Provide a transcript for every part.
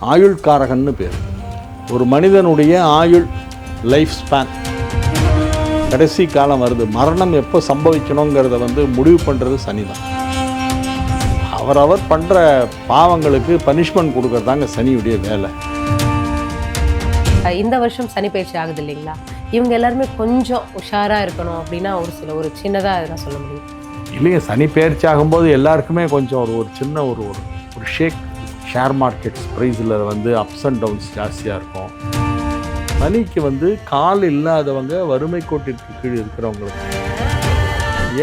ஆயுள்காரகன்னு பேர். ஒரு மனிதனுடைய ஆயுள் லைஃப் ஸ்பேன் கடைசி காலம் வருது, மரணம் எப்போ சம்பவிக்கணுங்கிறத முடிவு பண்ணுறது சனி தான். அவரவர் பண்ணுற பாவங்களுக்கு பனிஷ்மெண்ட் கொடுக்கறதாங்க சனியுடைய வேலை. இந்த வருஷம் சனி பயிற்சி ஆகுது இல்லைங்களா, இவங்க எல்லாருமே கொஞ்சம் உஷாராக இருக்கணும் அப்படின்னா ஒரு சின்னதாக அதெல்லாம் சொல்ல முடியும் இல்லைங்க? சனி பயிற்சி ஆகும்போது எல்லாருக்குமே கொஞ்சம் ஒரு சின்ன ஒரு ஷேர் மார்க்கெட்ஸ் ப்ரைஸில் அப்ஸ் அண்ட் டவுன்ஸ் ஜாஸ்தியாக இருக்கும். சனிக்கு கால் இல்லாதவங்க, வறுமை கோட்டிற்கு கீழ் இருக்கிறவங்களுக்கு,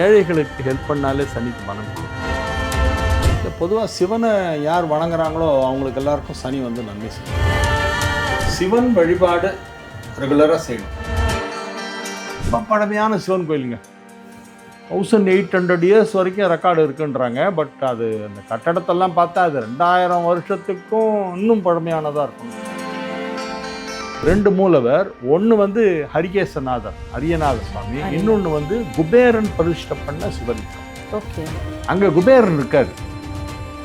ஏழைகளுக்கு ஹெல்ப் பண்ணாலே சனிக்கு மனம் கொடுக்கும். பொதுவாக சிவனை யார் வணங்குறாங்களோ அவங்களுக்கு எல்லாருக்கும் சனி நன்மை செய்யும். சிவன் வழிபாடு ரெகுலராக செய்யணும். ரொம்ப பழமையான சிவன் கோயிலுங்க, 1800 இயர்ஸ் வரைக்கும் ரெக்கார்டு இருக்குன்றாங்க. பட் அது அந்த கட்டடத்தெல்லாம் பார்த்தா அது 2000 வருஷத்துக்கும் இன்னும் பழமையானதாக இருக்கும். 2 மூலவர், ஒன்று ஹரிகேசநாதர் அரியநாத சுவாமி, இன்னொன்று குபேரன் பிரதிஷ்டை பண்ண சிவலிங்கம். ஓகே, அங்கே குபேரன் இருக்காரு,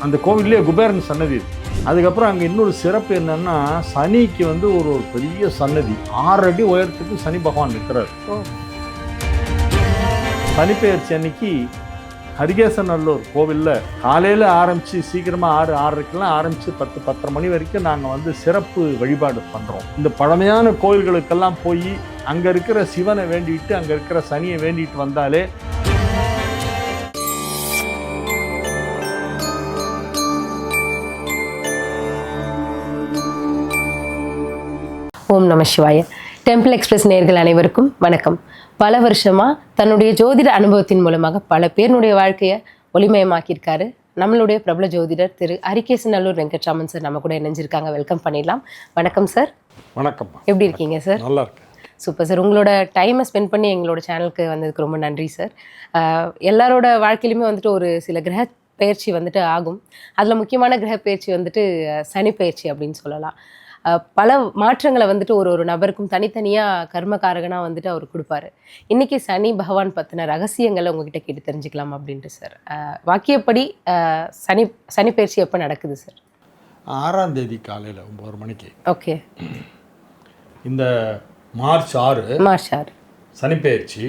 அந்த கோவிலே குபேரன் சன்னதி. அதுக்கப்புறம் அங்கே இன்னொரு சிறப்பு என்னன்னா, சனிக்கு ஒரு பெரிய சன்னதி 6 அடி உயரத்துக்கு சனி பகவான் இருக்கிறார். சனிப்பெயர்ச்சி அன்னைக்கு ஹரிகேசநல்லூர் கோவிலில் காலையில் ஆரம்பித்து சீக்கிரமாக 6-6:30 ஆரம்பித்து 10-10:30 மணி வரைக்கும் நாங்கள் சிறப்பு வழிபாடு பண்ணுறோம். இந்த பழமையான கோவில்களுக்கெல்லாம் போய் அங்கே இருக்கிற சிவனை வேண்டிட்டு, அங்கே இருக்கிற சனியை வேண்டிட்டு வந்தாலே ஓம் நம சிவாய. டெம்பிள் எக்ஸ்பிரஸ் நேயர்கள் அனைவருக்கும் வணக்கம். பல வருஷமாக தன்னுடைய ஜோதிட அனுபவத்தின் மூலமாக பல பேருடைய வாழ்க்கையை ஒளிமயமாக்கியிருக்காரு நம்மளுடைய பிரபல ஜோதிடர் திரு ஹரிகேசநல்லூர் வெங்கட்ராமன் சார் நம்ம கூட இணைஞ்சிருக்காங்க. வெல்கம் பண்ணிடலாம். வணக்கம் சார். வணக்கம். எப்படி இருக்கீங்க சார்? நல்லா இருக்கு. Super sir. உங்களோட டைமை ஸ்பெண்ட் பண்ணி எங்களோட சேனலுக்கு வந்ததுக்கு ரொம்ப நன்றி சார். எல்லாரோட வாழ்க்கையிலுமே ஒரு சில கிரக பயிற்சி ஆகும். அதில் முக்கியமான கிரக பயிற்சி சனி பயிற்சி அப்படின்னு சொல்லலாம். பல மாற்றங்களை ஒரு நபருக்கும் தனித்தனியாக கர்மகாரகனாக அவர் கொடுப்பாரு. இன்றைக்கி சனி பகவான் பற்றின ரகசியங்களை உங்ககிட்ட கேட்டு தெரிஞ்சுக்கலாம் அப்படின்ட்டு சார். வாக்கியப்படி சனி பயிற்சி எப்போ நடக்குது சார்? 6ஆம் தேதி காலையில் 9 மணிக்கு. ஓகே. இந்த மார்ச் 6 சனி பயிற்சி.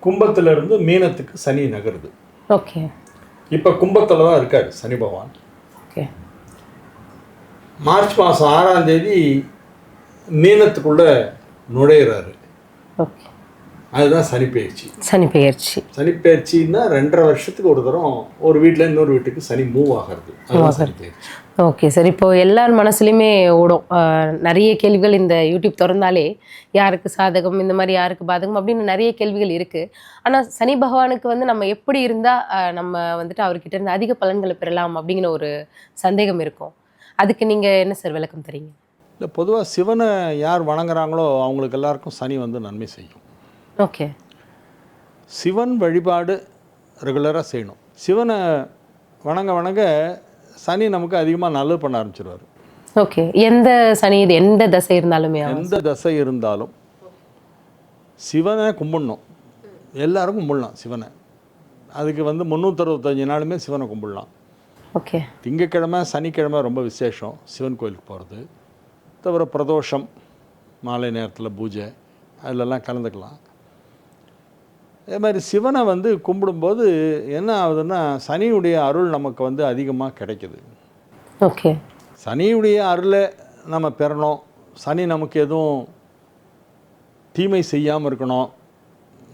கும்பத்திலிருந்து மீனத்துக்கு சனி நகருது. ஓகே. இப்போ கும்பத்தில் தான் இருக்கார் சனி பகவான். ஓகே. மார்ச் மாதம் 6ஆம் தேதி மீனத்துக்குள்ளே நுழையிறாரு. ஓகே. அதுதான் சனிப்பெயர்ச்சி. சனிப்பெயர்ச்சின்னா 2.5 வருஷத்துக்கு ஒரு தரம் ஒரு வீட்டில் இன்னொரு வீட்டுக்கு சனி மூவ் ஆகிறது. அதுதான் சனிப்பெயர்ச்சி. Okay sir. இப்போ எல்லார் மனசுலையுமே ஓடும் நிறைய கேள்விகள். இந்த யூடியூப் திறந்தாலே யாருக்கு சாதகம், இந்த மாதிரி யாருக்கு பாதகம் அப்படின்னு நிறைய கேள்விகள் இருக்குது. ஆனால் சனி பகவானுக்கு நம்ம எப்படி இருந்தால் நம்ம அவர்கிட்ட இருந்து அதிக பலன்களை பெறலாம் அப்படிங்கிற ஒரு சந்தேகம் இருக்கும். அதுக்கு நீங்கள் என்ன சார் விளக்கம் தரீங்க? இல்லை, பொதுவாக சிவனை யார் வணங்குறாங்களோ அவங்களுக்கு எல்லாருக்கும் சனி நன்மை செய்யும். ஓகே. சிவன் வழிபாடு ரெகுலராக செய்யணும். சிவனை வணங்க சனி நமக்கு அதிகமாக நல்லது பண்ண ஆரம்பிச்சிடுவார். ஓகே. எந்த சனி, இது எந்த தசை இருந்தாலுமே, எந்த தசை இருந்தாலும் சிவனை கும்பிடணும். எல்லாருக்கும் கும்பிடலாம் சிவனை. அதுக்கு 365 நாளுமே சிவனை கும்பிடலாம். ஓகே. திங்கக்கிழமை சனிக்கிழமை ரொம்ப விசேஷம் சிவன் கோயிலுக்கு போகிறது. தவிர பிரதோஷம் மாலை நேரத்தில் பூஜை அதிலெல்லாம் கலந்துக்கலாம். அதே மாதிரி சிவனை கும்பிடும்போது என்ன ஆகுதுன்னா, சனியுடைய அருள் நமக்கு அதிகமாக கிடைக்குது. ஓகே. சனியுடைய அருளை நம்ம பெறணும். சனி நமக்கு எதுவும் தீமை செய்யாமல் இருக்கணும்,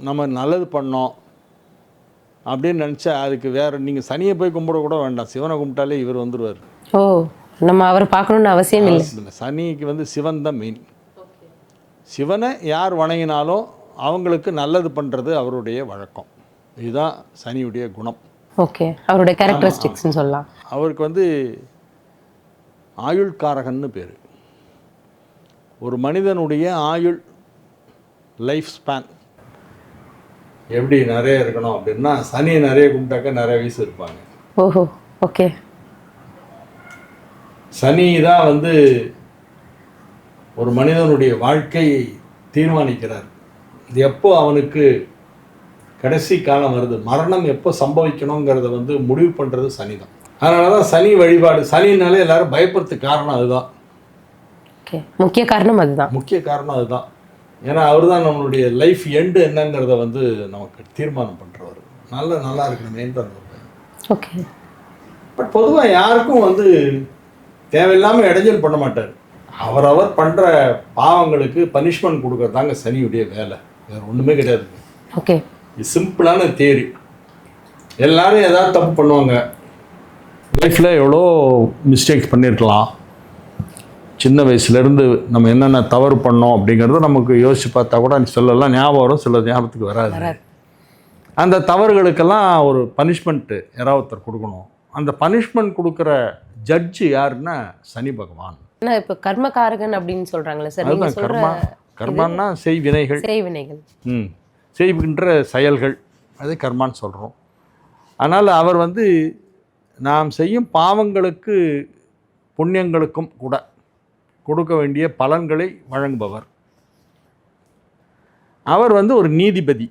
நம்ம நல்லது பண்ணோம் அப்படின்னு நினச்சா அதுக்கு வேறு நீங்கள் சனியை போய் கும்பிட கூட வேண்டாம், சிவனை கும்பிட்டாலே இவர் வந்துடுவார். ஓ, நம்ம அவரை பார்க்கணுன்னு அவசியம் இல்லை. சனிக்கு சிவன் தான் மெயின். சிவனை யார் வணங்கினாலும் அவங்களுக்கு நல்லது பண்ணுறது அவருடைய வழக்கம். இதுதான் சனியுடைய குணம். ஓகே. அவருடைய கேரக்டரிஸ்டிக்ஸ்னு சொல்லலாம். அவருக்கு ஆயுள்காரகன்னு பேர். ஒரு மனிதனுடைய ஆயுள் லைஃப் ஸ்பேன் எப்படி நிறைய இருக்கணும் அப்படின்னா, சனியை நிறைய கும்பிட்டாக்க நிறைய வயசு இருப்பாங்க. ஓஹோ. ஓகே. சனி தான் ஒரு மனிதனுடைய வாழ்க்கையை தீர்மானிக்கிறார். எப்போ அவனுக்கு கடைசி காலம் வருது, மரணம் எப்போ சம்பவிக்கணுங்கிறத முடிவு பண்ணுறது சனி தான். அதனால தான் சனி வழிபாடு, சனினாலே எல்லாரும் பயப்படுறதுக்கு காரணம் அதுதான். ஓகே, முக்கிய காரணம் அதுதான். முக்கிய காரணம் அதுதான். ஏன்னா அவர் தான் நம்மளுடைய லைஃப் எண்டு என்னங்கிறத வந்து நமக்கு தீர்மானம் பண்ணுறவர். நல்லா இருக்கணுமேன்னு தான். ஓகே. பட் பொதுவாக யாருக்கும் வந்து தேவையில்லாமல் இடைஞ்சல் பண்ண மாட்டார். அவரவர் பண்ணுற பாவங்களுக்கு பனிஷ்மெண்ட் கொடுக்கறதாங்க சனியுடைய வேலை, வேறு ஒன்றுமே கிடையாது. ஓகே, இது சிம்பிளான தியரி. எல்லாரும் ஏதாவது தப்பு பண்ணுவாங்க, லைஃப்பில் எவ்வளோ மிஸ்டேக்ஸ் பண்ணியிருக்கலாம். சின்ன வயசுலேருந்து நம்ம என்னென்ன தவறு பண்ணோம் அப்படிங்கிறத நமக்கு யோசித்து பார்த்தா கூட சொல்லலாம் ஞாபகம் வரும், சில ஞாபகத்துக்கு வராது. அந்த தவறுகளுக்கெல்லாம் ஒரு பனிஷ்மெண்ட்டு யாராவது ஒருத்தர் கொடுக்கணும். அந்த பனிஷ்மெண்ட் கொடுக்குற ஜட்ஜு யாருன்னா சனி பகவான். இப்போ கர்மகாரகன் அப்படின்னு சொல்கிறாங்களே சார், அதுதான் கர்மா. கர்மான்னா செய்வினைகள். செய்கின்ற செயல்கள், அது கர்மான்னு சொல்கிறோம். அதனால் அவர் வந்து நாம் செய்யும் பாவங்களுக்கு புண்ணியங்களுக்கும் கூட கொடுக்க வேண்டிய பலன்களை வழங்குபவர். அவர் வந்து ஒரு நீதிபதி.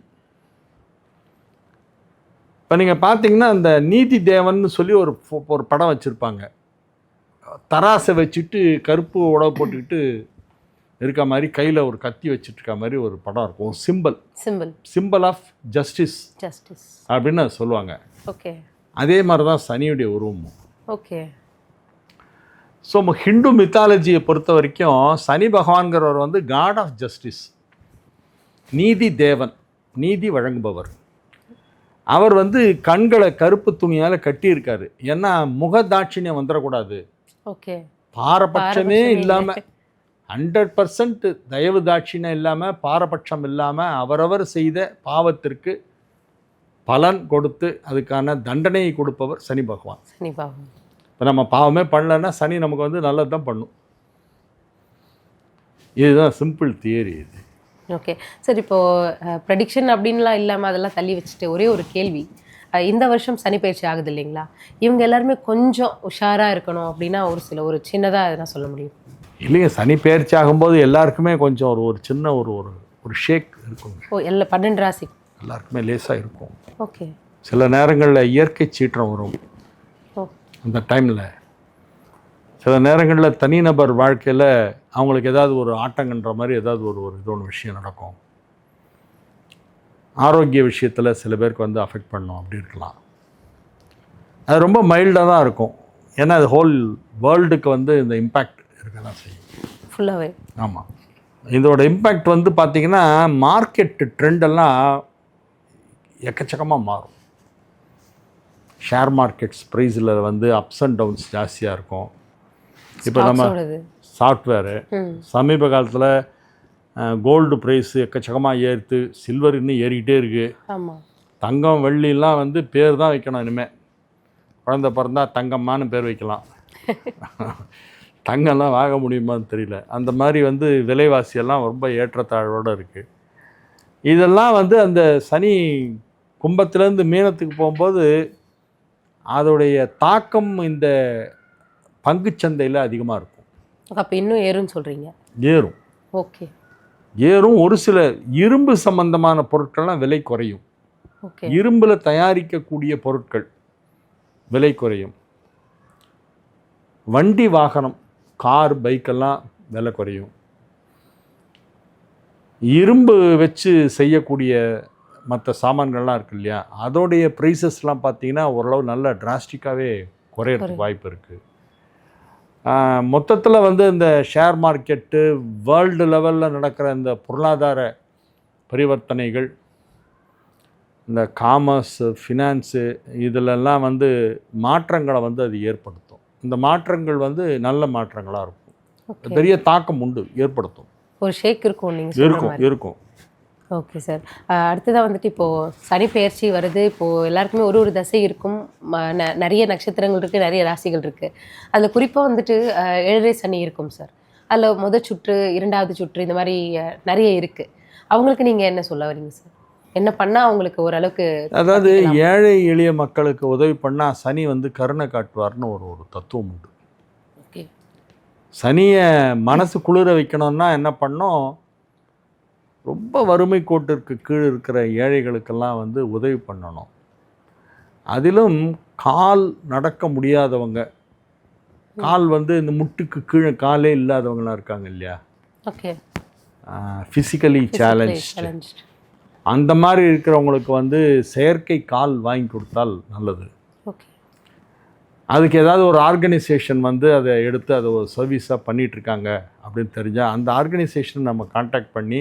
இப்போ நீங்கள் பார்த்தீங்கன்னா அந்த நீதி தேவன் சொல்லி ஒரு படம் வச்சுருப்பாங்க. தராசை வச்சுட்டு கருப்பு உடவை போட்டுக்கிட்டு இருக்க மாதிரி, கையில் ஒரு கத்தி வச்சுட்டு இருக்க மாதிரி ஒரு படம் இருக்கும். ஒரு சிம்பிள் ஆஃப் ஜஸ்டிஸ் அப்படின்னு சொல்லுவாங்க. ஓகே, அதே மாதிரி தான் சனியுடைய உருவமும். ஓகே. ஸோ ஹிந்து மித்தாலஜியை பொறுத்த வரைக்கும் சனி பகவான்கிறவர் வந்து காட் ஆஃப் ஜஸ்டிஸ், நீதி தேவன், நீதி வழங்குபவர். அவர் வந்து கண்களை கருப்பு துணியால் கட்டியிருக்காரு. ஏன்னா முகதாட்சிணியம் வந்துடக்கூடாது. ஓகே, பாரபட்சமே இல்லாமல் 100% தயவு தாட்சிணியம் இல்லாமல், பாரபட்சம் இல்லாமல் அவரவர் செய்த பாவத்திற்கு பலன் கொடுத்து அதுக்கான தண்டனையை கொடுப்பவர் சனி பகவான். இப்போ நம்ம பாவமே பண்ணலன்னா சனி நமக்கு வந்து நல்லது தான் பண்ணும். இதுதான் சிம்பிள் தியரி இது. ஓகே சார், இப்போது ப்ரெடிக்ஷன் அப்படின்லாம் இல்லாமல் அதெல்லாம் தள்ளி வச்சுட்டு ஒரே ஒரு கேள்வி. இந்த வருஷம் சனி பயிற்சி ஆகுது இல்லைங்களா, இவங்க எல்லாருமே கொஞ்சம் உஷாராக இருக்கணும் அப்படின்னா ஒரு சின்னதாக எதனா சொல்ல முடியும்? இல்லைங்க, சனி பயிற்சி ஆகும்போது எல்லாருக்குமே கொஞ்சம் ஒரு சின்ன ஒரு ஷேக் இருக்கும். ஓ, 12 ராசி எல்லாருக்குமே லேசாக இருக்கும். ஓகே. சில நேரங்களில் இயற்கை சீற்றம் வரும். அந்த டைமில் சில நேரங்களில் தனிநபர் வாழ்க்கையில் அவங்களுக்கு ஏதாவது ஒரு ஆட்டங்கன்ற மாதிரி ஏதாவது ஒரு ஒன்று விஷயம் நடக்கும். ஆரோக்கிய விஷயத்தில் சில பேருக்கு வந்து அஃபெக்ட் பண்ணும், அப்படி இருக்கலாம். அது ரொம்ப மைல்டாக தான் இருக்கும். ஏன்னா அது ஹோல் வேர்ல்டுக்கு வந்து இந்த இம்பேக்ட் இருக்க தான் செய்யும் ஃபுல்லாகவே. ஆமாம், இதோட இம்பேக்ட் வந்து பார்த்திங்கன்னா மார்க்கெட் ட்ரெண்டெல்லாம் எக்கச்சக்கமாக மாறும். ஷேர் மார்க்கெட்ஸ் ப்ரைஸில் வந்து அப்ஸ் அண்ட் டவுன்ஸ் ஜாஸ்தியாக இருக்கும். இப்போ நம்ம சாஃப்ட்வேரு சமீப காலத்தில் கோல்டு ப்ரைஸ் எக்கச்சக்கமாக ஏறுது, சில்வர் இன்னும் ஏறிக்கிட்டே இருக்குது. தங்கம் வெள்ளிலாம் வந்து பேர் தான் வைக்கணும். இனிமேல் குழந்தை பிறந்தா தங்கம்மான்னு பேர் வைக்கலாம். தங்கம்லாம் வாங்க முடியுமான்னு தெரியல. அந்த மாதிரி வந்து விலைவாசியெல்லாம் ரொம்ப ஏற்றத்தாழ்வோடு இருக்குது. இதெல்லாம் வந்து அந்த சனி கும்பத்துலேருந்து மீனத்துக்கு போகும்போது அதோடைய தாக்கம் இந்த பங்குச்சந்தையில் அதிகமாக இருக்கும். அப்போ இன்னும் ஏறும்னு சொல்கிறீங்க? ஏறும். ஓகே, ஏறும். ஒரு சில இரும்பு சம்பந்தமான பொருட்கள்லாம் விலை குறையும். இரும்பில் தயாரிக்கக்கூடிய பொருட்கள் விலை குறையும். வண்டி வாகனம், கார், பைக்கெல்லாம் விலை குறையும். இரும்பு வச்சு செய்யக்கூடிய மற்ற சாமான்கள்லாம் இருக்குது இல்லையா, அதோடைய ப்ரைஸஸ்லாம் பார்த்தீங்கன்னா ஓரளவு நல்ல டிராஸ்டிக்காகவே குறையிறதுக்கு வாய்ப்பு இருக்குது. மொத்தத்தில் வந்து இந்த ஷேர் மார்க்கெட்டு, வேர்ல்டு லெவலில் நடக்கிற இந்த பொருளாதார பரிவர்த்தனைகள், இந்த காமர்ஸு, ஃபினான்ஸு, இதிலெல்லாம் வந்து மாற்றங்களை வந்து அது ஏற்படுத்தும். இந்த மாற்றங்கள் வந்து நல்ல மாற்றங்களாக இருக்கும். பெரிய தாக்கம் உண்டு, ஏற்படுத்தும். ஒரு ஷேக் இருக்கும், நீங்கள் இருக்கும். ஓகே சார், அடுத்ததாக வந்துட்டு இப்போது சனி பெயர்ச்சி வருது. இப்போது எல்லாருக்குமே ஒரு தசை இருக்கும், நிறைய நட்சத்திரங்கள் இருக்குது, நிறைய ராசிகள் இருக்குது. அதில் குறிப்பாக வந்துட்டு 7 சனி இருக்கும் சார். அதில் முதல் சுற்று, 2வது சுற்று, இந்த மாதிரி நிறைய இருக்குது. அவங்களுக்கு நீங்கள் என்ன சொல்ல வரீங்க சார்? என்ன பண்ணால் அவங்களுக்கு ஓரளவுக்கு, அதாவது ஏழை எளிய மக்களுக்கு உதவி பண்ணால் சனி வந்து கருணை காட்டுவார்னு ஒரு தத்துவம் உண்டு. ஓகே, சனியை மனசு குளிர வைக்கணும்னா என்ன பண்ணோம், ரொம்ப வறுமை கோட்டிற்கு கீழ் இருக்கிற ஏழைகளுக்கெல்லாம் வந்து உதவி பண்ணணும். அதிலும் கால் நடக்க முடியாதவங்க, கால் வந்து இந்த முட்டுக்கு கீழே காலே இல்லாதவங்களாம் இருக்காங்க இல்லையா, ஓகே, ஃபிசிக்கலி சேலஞ்ச், அந்த மாதிரி இருக்கிறவங்களுக்கு வந்து செயற்கை கால் வாங்கி கொடுத்தால் நல்லது. ஓகே, அதுக்கு ஏதாவது ஒரு ஆர்கனைசேஷன் வந்து அதை எடுத்து அதை ஒரு சர்வீஸாக பண்ணிகிட்ருக்காங்க அப்படின்னு தெரிஞ்சால் அந்த ஆர்கனைசேஷன் நம்ம கான்டாக்ட் பண்ணி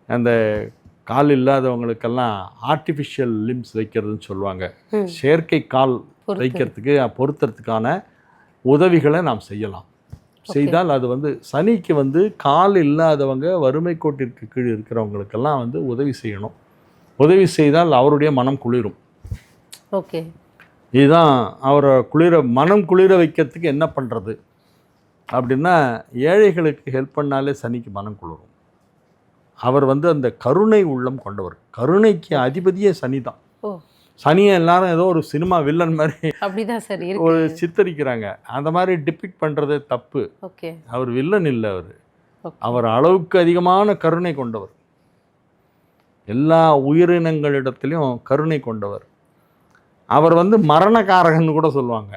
அந்த கால் இல்லாதவங்களுக்கெல்லாம் ஆர்டிஃபிஷியல் லிம்ஸ் வைக்கிறதுன்னு சொல்லுவாங்க, செயற்கை கால் வைக்கிறதுக்கு பொருத்துறதுக்கான உதவிகளை நாம் செய்யலாம். செய்தால் அது வந்து சனிக்கு வந்து கால் இல்லாதவங்க, வறுமை கோட்டிற்கு கீழ் இருக்கிறவங்களுக்கெல்லாம் வந்து உதவி செய்யணும். உதவி செய்தால் அவருடைய மனம் குளிரும். ஓகே, இதுதான் அவரை மனம் குளிர வைக்கிறதுக்கு என்ன பண்ணுறது அப்படின்னா, ஏழைகளுக்கு ஹெல்ப் பண்ணாலே சனிக்கு மனம் குளிரும். அவர் வந்து அந்த கருணை உள்ளம் கொண்டவர். கருணைக்கு அதிபதியே சனி தான். சனியை எல்லாரும் ஏதோ ஒரு சினிமா வில்லன் மாதிரி அப்படிதான் சார் ஒரு சித்தரிக்கிறாங்க. அந்த மாதிரி டிபிக்ட் பண்ணுறது தப்பு. ஓகே, அவர் வில்லன் இல்லை, அவர் அளவுக்கு அதிகமான கருணை கொண்டவர். எல்லா உயிரினங்களிடத்திலையும் கருணை கொண்டவர். அவர் வந்து மரணக்காரகன்னு கூட சொல்லுவாங்க.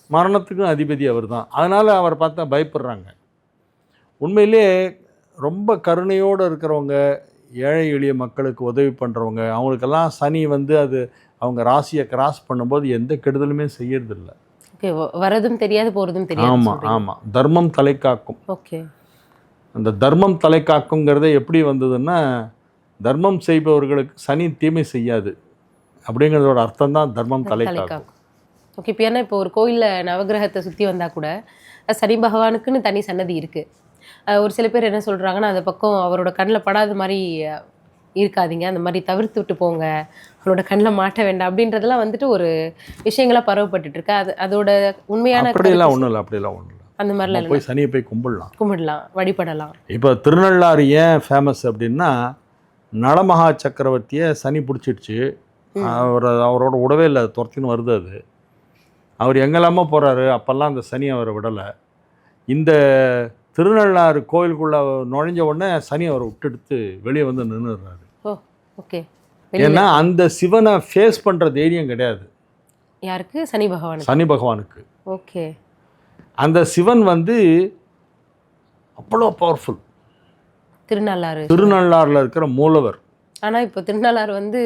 மரணத்துக்கும் அதிபதி அவர் தான். அதனால் அவரை பார்த்தா பயப்படுறாங்க. உண்மையிலே ரொம்ப கருணையோடு இருக்கிறவங்க, ஏழை எளிய மக்களுக்கு உதவி பண்ணுறவங்க, அவங்களுக்கெல்லாம் சனி வந்து அது அவங்க ராசியை கிராஸ் பண்ணும்போது எந்த கெடுதலுமே செய்யறதில்லை. ஓகே, வரதும் தெரியாது போகிறதும் தெரியாது. ஆமாம் ஆமாம், தர்மம் தலை காக்கும். ஓகே, அந்த தர்மம் தலை காக்குங்கிறத எப்படி வந்ததுன்னா, தர்மம் செய்பவர்களுக்கு சனி தீமை செய்யாது அப்படிங்கிறதோட அர்த்தம் தான் தர்மம் தலை காக்கும். ஓகே, இப்போ ஏன்னா இப்போ ஒரு கோயிலில் நவகிரகத்தை சுற்றி வந்தால் கூட சனி பகவானுக்குன்னு தனி சன்னதி இருக்குது. ஒரு சில பேர் என்ன சொல்கிறாங்கன்னா, அந்த பக்கம் அவரோட கண்ணில் படாத மாதிரி இருக்காதீங்க, அந்த மாதிரி தவிர்த்து விட்டு போங்க, அவரோட கண்ணில் மாட்ட வேண்டாம் அப்படின்றதெல்லாம் வந்துட்டு ஒரு விஷயங்களாக பரவப்பட்டு இருக்கு. அதோட உண்மையான அப்படிலாம் ஒன்றும் இல்லை. அப்படிலாம் ஒன்றும் இல்லை. அந்த மாதிரிலாம் போய் சனியை போய் கும்பிடலாம், வழிபடலாம். இப்போ திருநள்ளாறு ஏன் ஃபேமஸ் அப்படின்னா, நளமகா சக்கரவர்த்தியை சனி பிடிச்சிடுச்சு. அவரோட உடவே இல்லை, துரத்தின்னு வருது. அது அவர் எங்கெல்லாமோ போகிறாரு, அப்போல்லாம் அந்த சனி அவரை விடலை. இந்த திருநள்ளாறு கோயிலுக்குள்ளே நுழைஞ்ச உடனே சனி அவரை விட்டுடுத்து வெளியே வந்து நின்றுடுறாரு. ஓகே, ஏன்னா அந்த சிவனை ஃபேஸ் பண்ணுற தைரியம் கிடையாது யாருக்கு? சனி பகவான். சனி பகவானுக்கு. ஓகே, அந்த சிவன் வந்து அவ்வளோ பவர்ஃபுல். திருநள்ளாறில் இருக்கிற மூலவர். ஆனால் இப்போ திருநள்ளாறு வந்து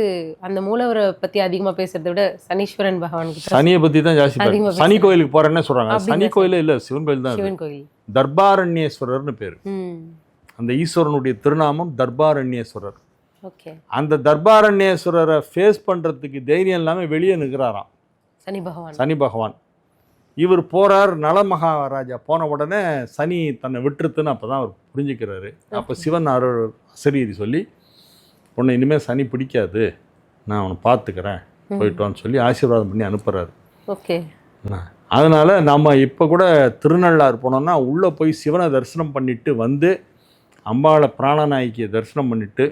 அந்த மூலவரை பற்றி அதிகமாக பேசுறதை விட சனீஸ்வரன் பகவான் சனியை பற்றி தான் ஜாஸ்தி. சனி கோயிலுக்கு போகிறேன்னு சொல்கிறாங்க. சனி கோயிலே இல்லை, சிவன் கோயில் தான். சிவன் கோயில், தர்பாரண்யேஸ்வரர்னு பேர். அந்த ஈஸ்வரனுடைய திருநாமம் தர்பாரண்யேஸ்வரர். ஓகே, அந்த தர்பாரண்யேஸ்வரரை ஃபேஸ் பண்ணுறதுக்கு தைரியம் இல்லாமல் வெளியே நிற்கிறாராம் சனி பகவான். இவர் போகிறார், நலமகாராஜா போன உடனே சனி தன்னை விட்டுருத்துன்னு அப்போ தான் அவர் புரிஞ்சுக்கிறாரு. அப்போ சிவன் அசரீரி சொல்லி, உன்னை இனிமேல் சனி பிடிக்காது, நான் அவனை பார்த்துக்கிறேன், போயிட்டோன்னு சொல்லி ஆசீர்வாதம் பண்ணி அனுப்புகிறாரு. ஓகே, அதனால் நம்ம இப்போ கூட திருநள்ளாறு போனோம்னா உள்ளே போய் சிவனை தரிசனம் பண்ணிவிட்டு வந்து அம்பாளை பிராணநாயகியை தரிசனம் பண்ணிவிட்டு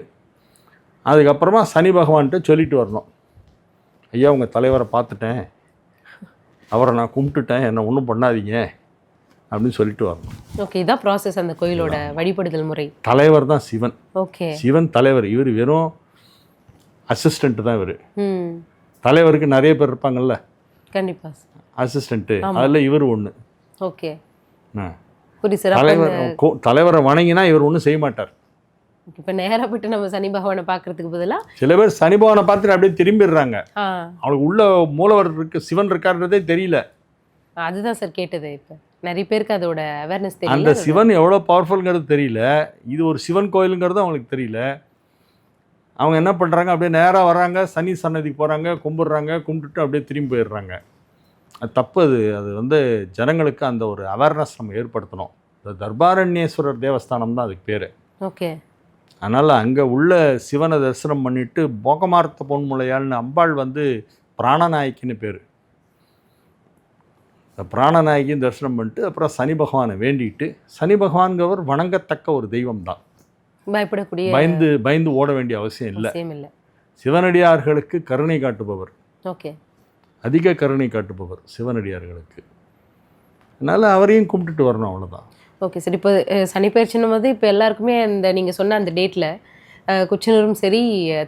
அதுக்கப்புறமா சனி பகவான்கிட்ட சொல்லிட்டு வரணும், ஐயா உங்கள் தலைவரை பார்த்துட்டேன், அவரை நான் கும்பிட்டுட்டேன், என்னை ஒன்றும் பண்ணாதீங்க அப்படின்னு சொல்லிட்டு வரணும். ஓகே, இதான் ப்ராசஸ் அந்த கோயிலோட வழிபடுதல் முறை. தலைவர் தான் சிவன். ஓகே, சிவன் தலைவர். இவர் வெறும் அசிஸ்டண்ட்டு தான். இவர் தலைவருக்கு நிறைய பேர் இருப்பாங்கல்ல, கண்டிப்பாக அசிஸ்டண்ட்டு, அதில் இவர் ஒன்று. ஓகே, தலைவரை வணங்கினா இவர் ஒன்றும் செய்ய மாட்டார். இப்போ நேராக போட்டு நம்ம சனி பகவானை பார்க்கறதுக்கு பதிலாக சில பேர் சனி பகவானை பார்த்துட்டு அப்படியே திரும்பிடுறாங்க. அவங்களுக்கு உள்ள மூலவர் இருக்கு, சிவன் இருக்காருன்றதே தெரியல. அதுதான் சார் கேட்டது. இப்போ நிறைய பேருக்கு அதோட அவேர்னஸ் தெரியல. அந்த சிவன் எவ்வளோ பவர்ஃபுல்ங்கிறது தெரியல, இது ஒரு சிவன் கோயிலுங்கிறது அவங்களுக்கு தெரியல. அவங்க என்ன பண்ணுறாங்க, அப்படியே நேராக வராங்க, சனி சன்னதிக்கு போகிறாங்க, கும்பிட்றாங்க, கும்பிட்டுட்டு அப்படியே திரும்பி போயிடுறாங்க. அது தப்பு. அது வந்து ஜனங்களுக்கு அந்த ஒரு அவேர்னஸ் நம்ம ஏற்படுத்தணும். இந்த தர்பாரண்யேஸ்வரர் தேவஸ்தானம் தான் அதுக்கு பேர். ஓகே, அதனால் அங்கே உள்ள சிவனை தரிசனம் பண்ணிவிட்டு போகமார்த்த பொன்முளையாள்னு அம்பாள் வந்து பிராணநாயகின்னு பேர். பிராணநாயகின்னு தரிசனம் பண்ணிட்டு அப்புறம் சனி பகவானை வேண்டிட்டு, சனி பகவான்கிறவர் வணங்கத்தக்க ஒரு தெய்வம் தான். பயப்படக்கூடிய பயந்து ஓட வேண்டிய அவசியம் இல்லை. சிவனடியார்களுக்கு கருணை காட்டுபவர். ஓகே, அதிக கருணை காட்டுபவர் சிவனடியார்களுக்கு. அதனால் அவரையும் கும்பிட்டுட்டு வரணும், அவ்வளோதான். Okay sir. இப்போ சனிப்பெயர்ச்சின்னும் போது இப்போ எல்லாருக்குமே அந்த நீங்கள் சொன்ன அந்த டேட்டில் குச்சனூரும் சரி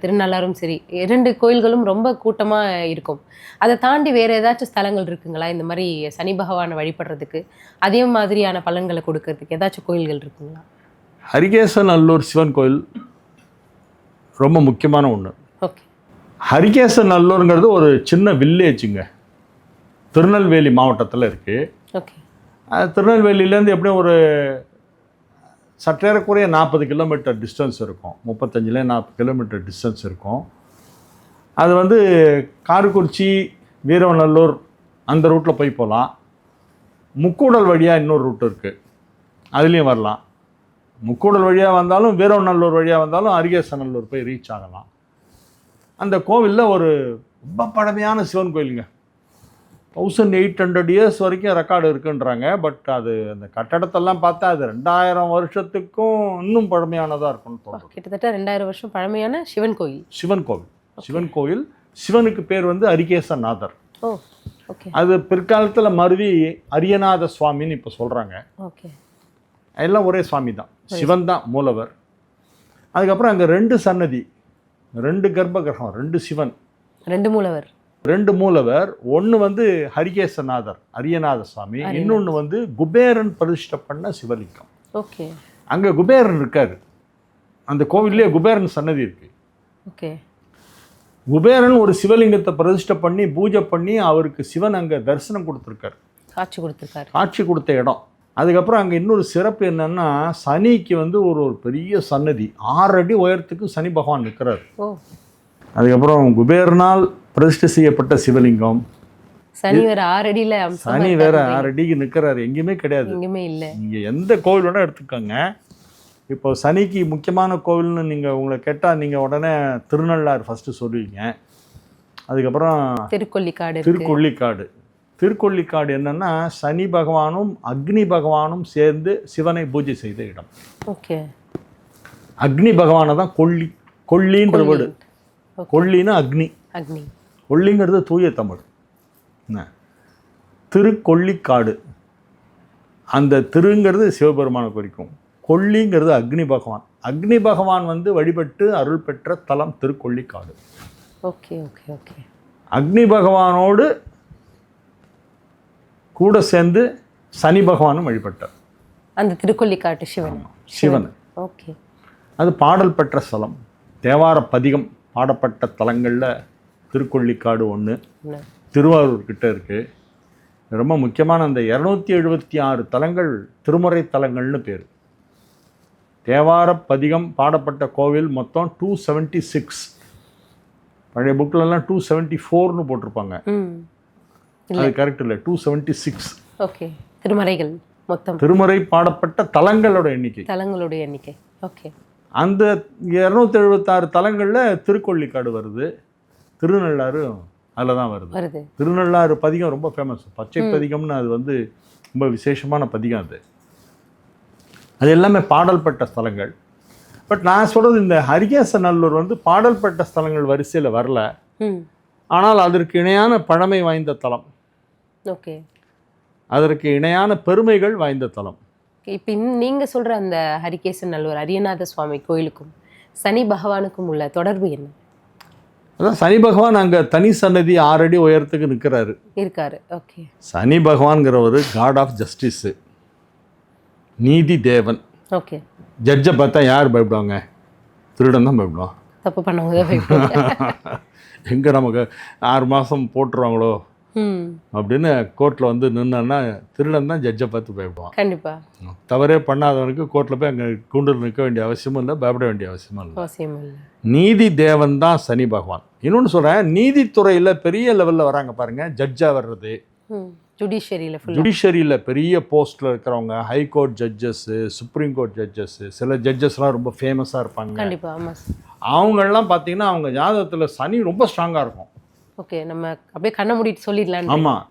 திருநள்ளாரும் சரி 2 கோயில்களும் ரொம்ப கூட்டமாக இருக்கும். அதை தாண்டி வேறு ஏதாச்சும் ஸ்தலங்கள் இருக்குங்களா இந்த மாதிரி சனி பகவானை வழிபடுறதுக்கு அதே மாதிரியான பலன்களை கொடுக்கறதுக்கு ஏதாச்சும் கோயில்கள் இருக்குங்களா? ஹரிகேசநல்லூர் சிவன் கோயில் ரொம்ப முக்கியமான ஒன்று. ஓகே. ஹரிகேசநல்லூருங்கிறது ஒரு சின்ன வில்லேஜுங்க, திருநெல்வேலி மாவட்டத்தில் இருக்குது. ஓகே. திருநெல்வேலியிலேருந்து எப்படியும் ஒரு சற்றேறக்குறைய 40 கிலோமீட்டர் டிஸ்டன்ஸ் இருக்கும், 35-40 கிலோமீட்டர் டிஸ்டன்ஸ் இருக்கும். அது வந்து காரைக்குறிச்சி, வீரவநல்லூர் அந்த ரூட்டில் போய் போகலாம். முக்கூடல் வழியாக இன்னொரு ரூட் இருக்குது, அதுலேயும் வரலாம். முக்கூடல் வழியாக வந்தாலும் வீரவநல்லூர் வழியாக வந்தாலும் ஹரிகேசநல்லூர் போய் ரீச் ஆகலாம். அந்த கோவிலில் ஒரு ரொம்ப பழமையான சிவன் கோயிலுங்க, 1800 இயர்ஸ் வரைக்கும் ரெக்கார்டு இருக்குன்றாங்க. பட் அது அந்த கட்டடத்தெல்லாம் பார்த்தா அது 2000 வருஷத்துக்கும் இன்னும் பழமையானதாக இருக்கும்னு தோணும். கிட்டத்தட்ட 2000 வருஷம் பழமையான சிவன் கோயில். சிவன் கோயில். சிவனுக்கு பேர் வந்து ஹரிகேசநாதர். ஓ, ஓகே. அது பிற்காலத்தில் மருவி அரியநாத சுவாமின்னு இப்போ சொல்கிறாங்க. ஓகே. எல்லாம் ஒரே சுவாமி தான், சிவன் தான் மூலவர். அதுக்கப்புறம் அங்கே 2 சன்னதி, 2 கர்ப்ப கிரகம், 2 சிவன், 2 மூலவர். 2 மூலவர். ஒன்று வந்து ஹரிகேசநாதர் அரியநாத சுவாமி, இன்னொன்று வந்து குபேரன் பிரதிஷ்டை பண்ண சிவலிங்கம். ஓகே. அங்கே குபேரன் இருக்காரு, அந்த கோவில்லேயே குபேரன் சன்னதி இருக்கு. ஓகே. குபேரன் ஒரு சிவலிங்கத்தை பிரதிஷ்டை பண்ணி பூஜை பண்ணி அவருக்கு சிவன் அங்கே தரிசனம் கொடுத்துருக்காரு, காட்சி கொடுத்த இடம். அதுக்கப்புறம் அங்கே இன்னொரு சிறப்பு என்னன்னா, சனிக்கு வந்து ஒரு பெரிய சன்னதி 6 அடி உயரத்துக்கு சனி பகவான் நிற்கிறார். அதுக்கப்புறம் குபேரனால் பிரதிஷ்டை செய்யப்பட்ட சிவலிங்கம். சனி வேற 6 அடிக்கு நிற்கிறாரு, எங்கேயுமே கிடையாது, எங்கேயுமே இல்லை. நீங்கள் எந்த கோவில் வேணால் எடுத்துக்கோங்க. இப்போ சனிக்கு முக்கியமான கோவில்னு நீங்கள் உங்களை கேட்டால் நீங்கள் உடனே திருநள்ளாறு ஃபஸ்ட்டு சொல்லுவீங்க. அதுக்கப்புறம் திருக்கொள்ளிக்காடு என்னன்னா சனி பகவானும் அக்னி பகவானும் சேர்ந்து சிவனை பூஜை செய்த இடம். ஓகே. அக்னி பகவானை தான் கொள்ளின்ற வீடு. கொள்ளின்னா அக்னி, கொள்ளிங்கிறது தூய தமிழ். திருக்கொள்ளிக்காடு, அந்த திருங்கிறது சிவபெருமானை குறிக்கும், கொள்ளிங்கிறது அக்னி பகவான். அக்னி பகவான் வந்து வழிபட்டு அருள் பெற்ற தலம் திருக்கொள்ளிக்காடு. Okay okay okay. அக்னி பகவானோடு கூட சேர்ந்து சனி பகவானும் வழிபட்டார் அந்த திருக்கொள்ளிக்காட்டு சிவன். ஓகே. அது பாடல் பெற்ற ஸ்தலம், தேவார பதிகம் பாடப்பட்ட தலங்களில் திருக்கொள்ளிக்காடு ஒன்று, திருவாரூர் கிட்ட இருக்குது. ரொம்ப முக்கியமான அந்த 276 தலங்கள் திருமுறை தலங்கள்னு பேர். தேவார பதிகம் பாடப்பட்ட கோவில் மொத்தம் 276. பழைய புக்கிலலாம் 274ன்னு போட்டிருப்பாங்க, அது கரெக்ட் இல்லை, 276. ஓகே. திருமறைகள் மொத்தம், திருமுறை பாடப்பட்ட தலங்களோட எண்ணிக்கை. ஓகே. அந்த 276 தலங்களில் திருக்கொள்ளிக்காடு வருது, திருநள்ளாறு அதில் தான் வருது. திருநள்ளாறு பதிகம் ரொம்ப ஃபேமஸ், பச்சை பதிகம்னு, அது வந்து ரொம்ப விசேஷமான பதிகம். அது எல்லாமே பாடல் பெற்ற ஸ்தலங்கள். பட் நான் சொல்கிறது இந்த ஹரிகேசநல்லூர் வந்து பாடல் பெற்ற ஸ்தலங்கள் வரிசையில் வரல, ஆனால் அதற்கு இணையான பழமை வாய்ந்த தலம். ஓகே. அதற்கு இணையான பெருமைகள் வாய்ந்த தலம். இப்போ நீங்கள் சொல்கிற அந்த ஹரிகேசநல்லூர் அரியநாத சுவாமி கோயிலுக்கும் சனி பகவானுக்கும் உள்ள தொடர்பு என்ன? அதான் சனி பகவான் அங்கே தனி சன்னதி 6 அடி உயரத்துக்கு இருக்காரு. ஓகே. சனி பகவான்கிறவர் காட் ஆஃப் ஜஸ்டிஸு, நீதி தேவன். ஓகே. ஜட்ஜை பார்த்தா யார் பயப்படுவாங்க? திருடன் தான் பயப்படுவான், தப்பு பண்ணவங்க தான் பயப்படுவாங்க. எங்கே நமக்கு 6 மாதம் போட்டுருவாங்களோ அப்படின்னு கோர்ட்டில் வந்து நின்னா திருடன் தான் ஜட்ஜை பார்த்து பயப்படுவான். கண்டிப்பாக. தவறே பண்ணாதவனுக்கு கோர்ட்டில் போய் அங்கே கூண்டில் நிற்க வேண்டிய அவசியமும் இல்லை, பயப்பட வேண்டிய அவசியமும் இல்லை. நீதி தேவன் தான் சனி பகவான். இன்னொன்று சொல்கிறேன், நீதித்துறையில் பெரிய லெவலில் வராங்க பாருங்கள், ஜட்ஜாக வர்றது, ஜுடிஷரியில் பெரிய போஸ்ட்டில் இருக்கிறவங்க, high court judges, supreme court judges, சில ஜட்ஜஸ்லாம் ரொம்ப ஃபேமஸாக இருப்பாங்க. அவங்களெலாம் பார்த்தீங்கன்னா அவங்க ஜாதகத்தில் சனி ரொம்ப ஸ்ட்ராங்காக இருக்கும். ஓகே. நம்ம அப்படியே கண்ணை மூடிட்டு சொல்லிடலாம். ஆமாம்,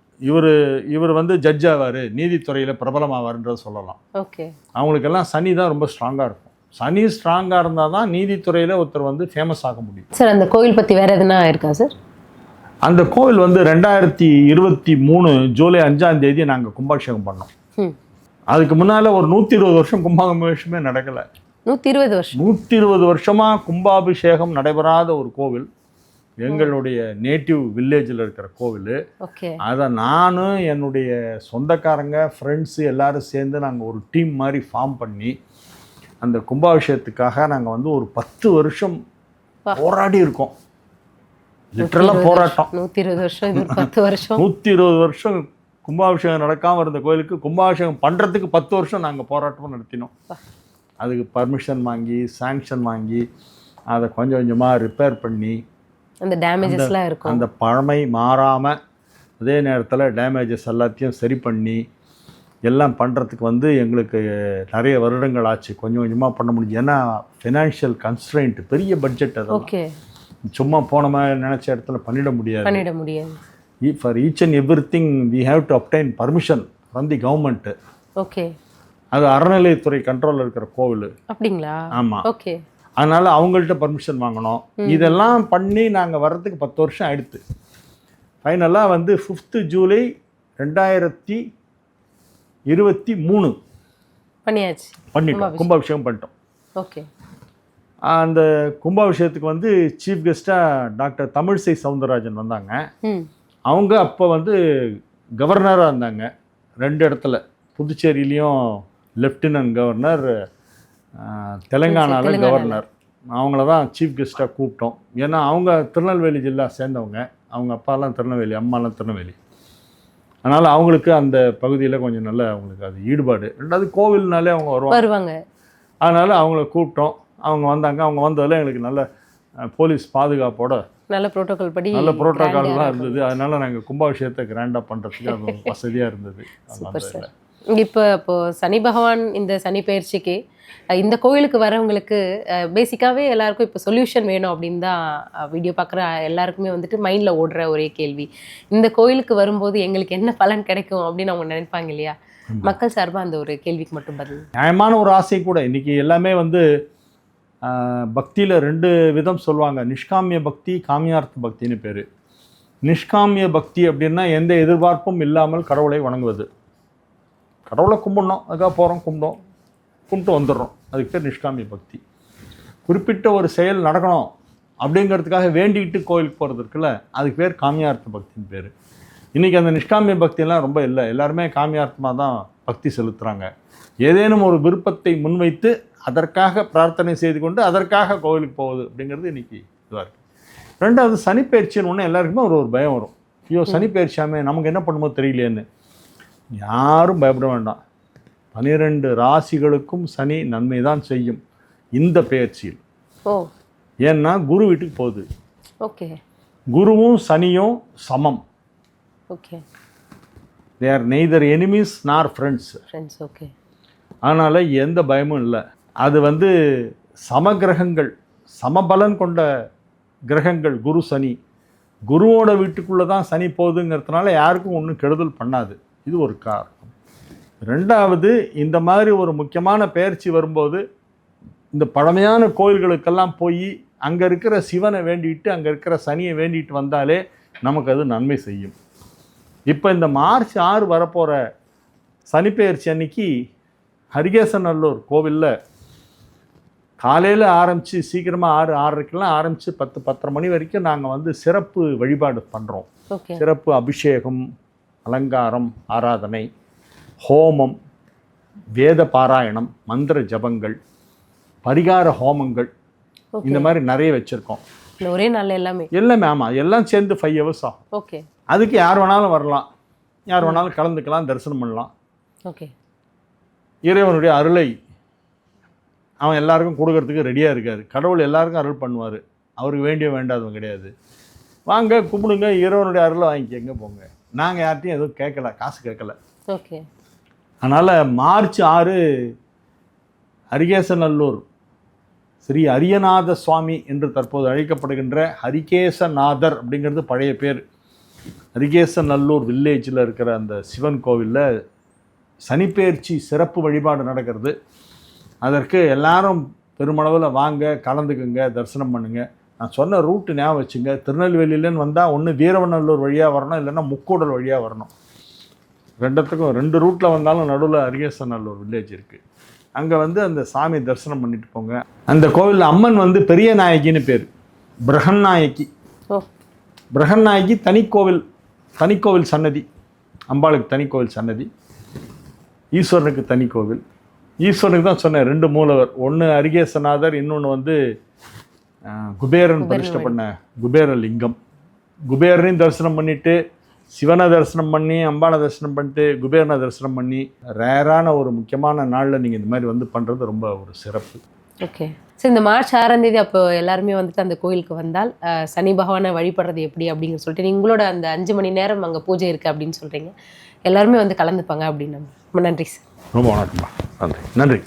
இவர் வந்து ஜட்ஜ் ஆவார், நீதித்துறையில் பிரபலமாவார்ன்றதை சொல்லலாம். ஓகே. அவங்களுக்கெல்லாம் சனி தான் ரொம்ப ஸ்ட்ராங்காக இருக்கும். சனி ஸ்ட்ராங்காக இருந்தால் தான் நீதித்துறையில் ஒருத்தர் வந்து ஃபேமஸ் ஆக முடியும். சார், அந்த கோவில் பற்றி வேறு எதுனா இருக்கா சார்? அந்த கோவில் வந்து 2023 ஜூலை 5ஆம் தேதி நாங்கள் கும்பாபிஷேகம் பண்ணோம். அதுக்கு முன்னால் ஒரு 120 வருஷம் கும்பாபிஷேகமே நடக்கலை. 120 வருஷம். 120 வருஷமாக கும்பாபிஷேகம் நடைபெறாத ஒரு கோவில், எங்களுடைய நேட்டிவ் வில்லேஜில் இருக்கிற கோவில். ஓகே. அதை நானும் என்னுடைய சொந்தக்காரங்க ஃப்ரெண்ட்ஸு எல்லோரும் சேர்ந்து நாங்கள் ஒரு டீம் மாதிரி ஃபார்ம் பண்ணி அந்த கும்பாபிஷேகத்துக்காக நாங்கள் வந்து ஒரு 10 வருஷம் போராடி இருக்கோம். லிட்டரலாக போராட்டம். 120 வருஷம், இது 10 வருஷம். 120 வருஷம் கும்பாபிஷேகம் நடக்காமல் இருந்த கோயிலுக்கு கும்பாபிஷேகம் பண்ணுறதுக்கு 10 வருஷம் நாங்கள் போராட்டமும் நடத்தினோம். அதுக்கு பர்மிஷன் வாங்கி சாங்ஷன் வாங்கி அதை கொஞ்சம் கொஞ்சமாக ரிப்பேர் பண்ணி அந்த டேமேஜஸ்லாம் இருக்கும், அந்த பழமை மாறாமல் அதே நேரத்தில் டேமேஜஸ் எல்லாத்தையும் சரி பண்ணி எல்லாம் பண்ணுறதுக்கு வந்து எங்களுக்கு நிறைய வருடங்கள் ஆச்சு. கொஞ்சம் கொஞ்சமாக பண்ண முடிஞ்சு. ஏன்னா ஃபினான்ஷியல் கன்ஸ்ட்ரெயின்ட், பெரிய பட்ஜெட். அது ஓகே. சும்மா போன மாதிரி நினச்ச இடத்துல பண்ணிட முடியாது. For each and every thing we have to obtain permission from the government. Okay. அது அறநிலையத்துறை கண்ட்ரோலில் இருக்கிற கோவில். அப்படிங்களா? ஆமாம். ஓகே. அதனால் அவங்கள்ட்ட பர்மிஷன் வாங்கணும். இதெல்லாம் பண்ணி நாங்கள் வர்றதுக்கு 10 வருஷம் ஆயிடுத்து. ஃபைனலாக வந்து 5 ஜூலை 2023 பண்ணியாச்சு, பண்ணிட்டோம், கும்பாபிஷேகம் பண்ணிட்டோம். ஓகே. அந்த கும்பாபிஷேகத்துக்கு வந்து சீஃப் கெஸ்ட்டாக டாக்டர் தமிழிசை சவுந்தரராஜன் வந்தாங்க. அவங்க அப்போ வந்து கவர்னராக இருந்தாங்க 2 இடத்துல, புதுச்சேரியிலையும் லெஃப்டினன்ட் கவர்னர், தெலுங்கானாவில் கவர்னர். அவங்கள தான் சீஃப் கெஸ்ட்டாக கூப்பிட்டோம். ஏன்னா அவங்க திருநெல்வேலி ஜில்லா சேர்ந்தவங்க. அவங்க அப்பாலாம் திருநெல்வேலி, அம்மாலாம் திருநெல்வேலி. அதனால் அவங்களுக்கு அந்த பகுதியில் கொஞ்சம் நல்ல அவங்களுக்கு அது ஈடுபாடு. ரெண்டாவது கோவில்னாலே அவங்க வருவாங்க. அதனால் அவங்கள கூப்பிட்டோம். அவங்க வந்தாங்க. அவங்க வந்ததில் எங்களுக்கு நல்ல போலீஸ் பாதுகாப்போட நல்ல ப்ரோட்டோகால் படி நல்ல ப்ரோட்டோகால்லாம் இருந்தது. அதனால் நாங்கள் கும்பாபிஷேகத்தை கிராண்டாக பண்ணுறதுக்கு அது வசதியாக இருந்தது. இப்போ சனி பகவான் இந்த சனி பயிற்சிக்கு இந்த கோயிலுக்கு வரவங்களுக்கு பேசிக்காகவே எல்லாருக்கும் இப்போ சொல்யூஷன் வேணும் அப்படின்னு தான் வீடியோ பார்க்குற எல்லாருக்குமே வந்துட்டு மைண்டில் ஓடுற ஒரே கேள்வி, இந்த கோயிலுக்கு வரும்போது எங்களுக்கு என்ன பலன் கிடைக்கும் அப்படின்னு அவங்க நினைப்பாங்க இல்லையா? மக்கள் சார்பாக அந்த ஒரு கேள்விக்கு மட்டும் பதில். நியாயமான ஒரு ஆசை கூட. இன்றைக்கி எல்லாமே வந்து பக்தியில் 2 விதம் சொல்லுவாங்க. நிஷ்காமிய பக்தி, காமியார்த்த பக்தின்னு பேர். நிஷ்காமிய பக்தி அப்படின்னா எந்த எதிர்பார்ப்பும் இல்லாமல் கடவுளை வணங்குவது. கடவுளை கும்பிடணும், அதுக்காக போகிறோம், கும்பிட்டு வந்துடுறோம், அதுக்கு பேர் நிஷ்காமிய பக்தி. குறிப்பிட்ட ஒரு செயல் நடக்கணும் அப்படிங்கிறதுக்காக வேண்டிக்கிட்டு கோயிலுக்கு போகிறது இருக்குல்ல, அதுக்கு பேர் காமியார்த்த பக்தின்னு பேர். இன்றைக்கி அந்த நிஷ்காமிய பக்தியெல்லாம் ரொம்ப இல்லை. எல்லாருமே காமியார்த்தமாக தான் பக்தி செலுத்துகிறாங்க. ஏதேனும் ஒரு விருப்பத்தை முன்வைத்து அதற்காக பிரார்த்தனை செய்து கொண்டு அதற்காக கோவிலுக்கு போகுது அப்படிங்கிறது இன்றைக்கி இதுவாக இருக்குது. ரெண்டாவது சனிப்பயிற்சின்னு ஒன்று எல்லாருக்குமே ஒரு பயம் வரும். ஐயோ சனிப்பயிற்சியாமே நமக்கு என்ன பண்ணுமோ தெரியலேன்னு. யாரும் பயப்பட வேண்டாம். 12 ராசிகளுக்கும் சனி நன்மை தான் செய்யும் இந்த பெயர்ச்சியில். ஏன்னா குரு வீட்டுக்கு போகுது. ஓகே. குருவும் சனியும் சமம். Okay. They are neither enemies நார் ஃப்ரெண்ட்ஸ். ஓகே. அதனால் எந்த பயமும் இல்லை. அது வந்து சமகிரகங்கள், சமபலன் கொண்ட கிரகங்கள் குரு சனி. குருவோட வீட்டுக்குள்ளே தான் சனி போகுதுங்கிறதுனால யாருக்கும் ஒன்றும் கெடுதல் பண்ணாது. இது ஒரு காரணம். ரெண்டாவது, இந்த மாதிரி ஒரு முக்கியமான பெயர்ச்சி வரும்போது இந்த பழமையான கோயில்களுக்கெல்லாம் போய் அங்கே இருக்கிற சிவனை வேண்டிட்டு அங்கே இருக்கிற சனியை வேண்டிட்டு வந்தாலே நமக்கு அது நன்மை செய்யும். இப்போ இந்த மார்ச் 6 வரப்போகிற சனிப்பெயர்ச்சி அன்னைக்கு ஹரிகேசநல்லூர் கோவிலில் காலையில் ஆரம்பித்து சீக்கிரமாக 6-6:30 ஆரம்பித்து 10-10:30 மணி வரைக்கும் நாங்கள் வந்து சிறப்பு வழிபாடு பண்ணுறோம். சிறப்பு அபிஷேகம், அலங்காரம், ஆராதனை, ஹோமம், வேத பாராயணம், மந்திர ஜபங்கள், பரிகார ஹோமங்கள், இந்த மாதிரி நிறைய வச்சுருக்கோம். ஒரே நாள் எல்லாமே ஆமாம், எல்லாம் சேர்ந்து 5 hours ஆகும். ஓகே. அதுக்கு யார் வேணாலும் வரலாம், யார் வேணாலும் கலந்துக்கலாம், தரிசனம் பண்ணலாம். ஓகே. இறைவனுடைய அருளை அவன் எல்லாருக்கும் கொடுக்கறதுக்கு ரெடியாக இருக்கார். கடவுள் எல்லாருக்கும் அருள் பண்ணுவார். அவருக்கு வேண்டிய வேண்டாதவங்க கிடையாது. வாங்க கும்பிடுங்க, இறைவனுடைய அருளை வாங்கிக்கங்க, போங்க. நாங்கள் யார்ட்டையும் எதுவும் கேட்கல, காசு கேட்கல. ஓகே. அதனால் மார்ச் 6 ஹரிகேசநல்லூர் ஸ்ரீ அரியநாத சுவாமி என்று தற்போது அழைக்கப்படுகின்ற ஹரிகேசநாதர் அப்படிங்கிறது பழைய பேர். ஹரிகேசநல்லூர் வில்லேஜில் இருக்கிற அந்த சிவன் கோவிலில் சனிப்பெயர்ச்சி சிறப்பு வழிபாடு நடக்கிறது. அதற்கு எல்லாரும் பெருமளவில் வாங்க, கலந்துக்குங்க, தரிசனம் பண்ணுங்கள். நான் சொன்ன ரூட்டு ஞாபகம் வச்சுங்க. திருநெல்வேலியிலேன்னு வந்தால் ஒன்று வீரவநல்லூர் வழியாக வரணும், இல்லைன்னா முக்கூடல் வழியாக வரணும். 2 ரூட்டில் வந்தாலும் நடுவில் ஹரிகேசநல்லூர் வில்லேஜ் இருக்குது. அங்கே வந்து அந்த சாமி தரிசனம் பண்ணிட்டு போங்க. அந்த கோவிலில் அம்மன் வந்து பெரிய நாயகின்னு பேர், பிரகன்நாயகி. ஓ. பிரகன்நாயகி தனிக்கோவில் சன்னதி. அம்பாளுக்கு தனிக்கோவில் சன்னதி, ஈஸ்வரனுக்கு தனி கோவில். ஈஸ்வரனுக்கு தான் சொன்னேன் 2 மூலவர், ஒன்று அரிகேசநாதர், இன்னொன்று வந்து குபேரன் பிரதிஷ்டை பண்ண குபேர லிங்கம். குபேரனையும் தரிசனம் பண்ணிட்டு, சிவனை தரிசனம் பண்ணி, அம்பாளை தரிசனம் பண்ணிட்டு, குபேரனை தரிசனம் பண்ணி, ரேரான ஒரு முக்கியமான நாளில் நீங்கள் இந்த மாதிரி வந்து பண்ணுறது ரொம்ப ஒரு சிறப்பு. ஓகே. ஸோ இந்த மார்ச் 6ஆம் தேதி அப்போ எல்லாருமே வந்துட்டு அந்த கோயிலுக்கு வந்தால் சனி பகவானை வழிபடுறது எப்படி அப்படிங்கிற சொல்லிட்டு உங்களோட அந்த 5 மணி நேரம் அங்கே பூஜை இருக்குது அப்படின்னு சொல்கிறீங்க. எல்லாருமே வந்து கலந்துப்பாங்க அப்படின்னு. ரொம்ப நன்றி சார். ரொம்ப வணக்கம்மா. நன்றி.